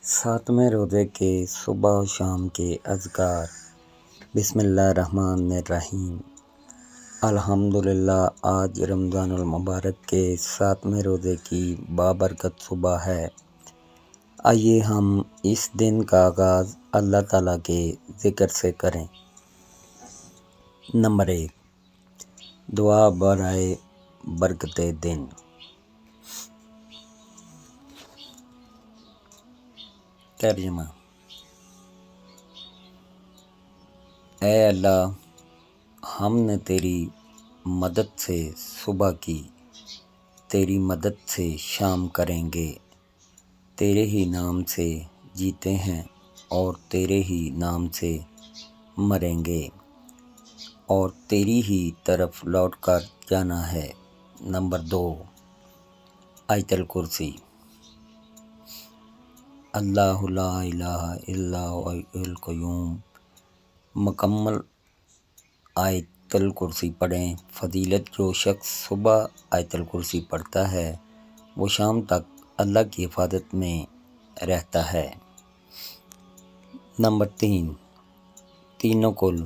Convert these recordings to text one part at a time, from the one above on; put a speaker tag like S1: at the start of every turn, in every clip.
S1: ساتویں روزے کے صبح و شام کے اذکار۔ بسم اللہ الرحمن الرحیم۔ الحمدللہ، آج رمضان المبارک کے ساتویں روزے کی بابرکت صبح ہے۔ آئیے ہم اس دن کا آغاز اللہ تعالیٰ کے ذکر سے کریں۔ نمبر 1، دعا برائے برکت دن۔ ترجمہ: اے اللہ، ہم نے تیری مدد سے صبح کی، تیری مدد سے شام کریں گے، تیرے ہی نام سے جیتے ہیں اور تیرے ہی نام سے مریں گے، اور تیری ہی طرف لوٹ کر جانا ہے۔ نمبر 2، آیت الکرسی۔ اللہ لا الہ الا هو الحی القیوم۔ مکمل آیت الکرسی پڑھیں۔ فضیلت: جو شخص صبح آیت الکرسی پڑھتا ہے وہ شام تک اللہ کی حفاظت میں رہتا ہے۔ نمبر 3، تینوں کل: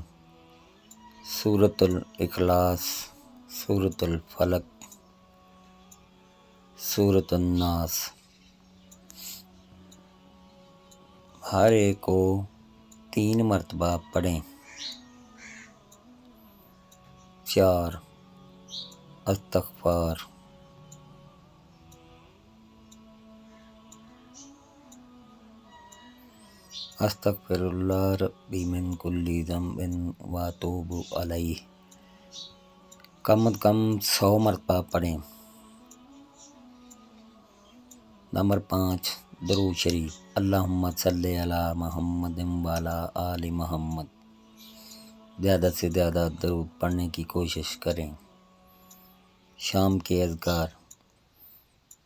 S1: سورۃ الاخلاص، سورۃ الفلق، سورۃ الناس۔ ہر ایک کو 3 مرتبہ پڑھیں۔ 4، استغفار۔ استغفر اللہ ربی من کل ذنب واتوب الیہ۔ کم از کم 100 مرتبہ پڑھیں۔ نمبر 5، درود شریف۔ اللہم صلی علی محمد وعلی آل محمد۔ زیادہ سے زیادہ درود پڑھنے کی کوشش کریں۔ شام کے اذکار: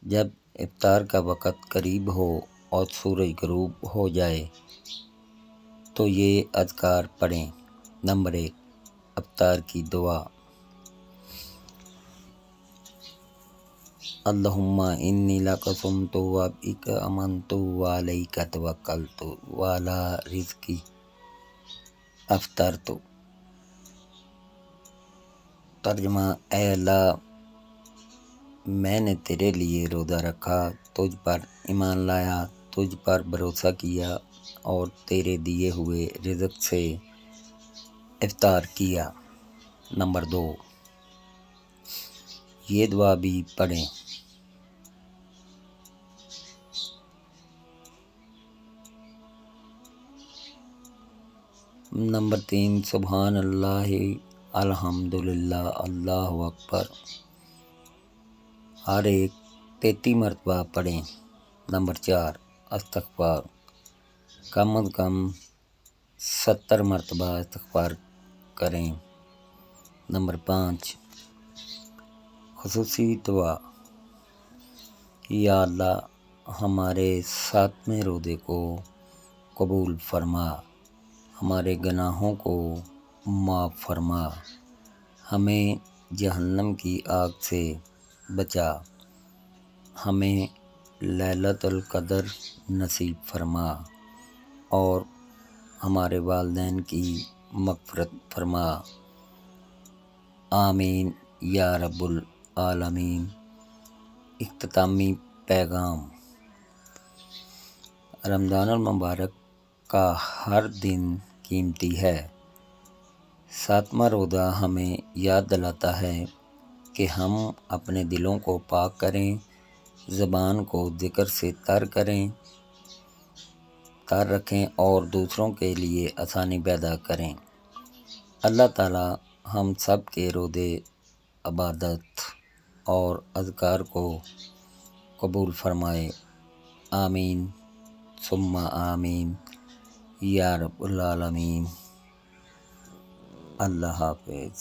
S1: جب افطار کا وقت قریب ہو اور سورج غروب ہو جائے تو یہ اذکار پڑھیں۔ نمبر 1، افطار کی دعا: اللہم انی لک صمت وبک آمنت وعلیک توکلت وعلی رزقک افطرت۔ ترجمہ: اے اللہ، میں نے تیرے لیے روزہ رکھا، تجھ پر ایمان لایا، تجھ پر بھروسہ کیا اور تیرے دیے ہوئے رزق سے افطار کیا۔ نمبر 2، یہ دعا بھی پڑھیں۔ نمبر 3، سبحان اللہ، الحمدللہ، اللہ اکبر۔ ہر ایک 33 مرتبہ پڑھیں۔ نمبر 4، استغفار۔ کم از کم 70 مرتبہ استغفار کریں۔ نمبر 5، خصوصی دعا: یا اللہ، ہمارے ساتویں روزے کو قبول فرما، ہمارے گناہوں کو معاف فرما، ہمیں جہنم کی آگ سے بچا، ہمیں لیلۃ القدر نصیب فرما اور ہمارے والدین کی مغفرت فرما۔ آمین یا رب العالمین۔ اختتامی پیغام: رمضان المبارک کا ہر دن قیمتی ہے۔ 7واں روزہ ہمیں یاد دلاتا ہے کہ ہم اپنے دلوں کو پاک کریں، زبان کو ذکر سے تر رکھیں اور دوسروں کے لیے آسانی پیدا کریں۔ اللہ تعالی ہم سب کے روزے، عبادت اور اذکار کو قبول فرمائے۔ آمین ثم آمین یا رب العالمین۔ اللہ حافظ۔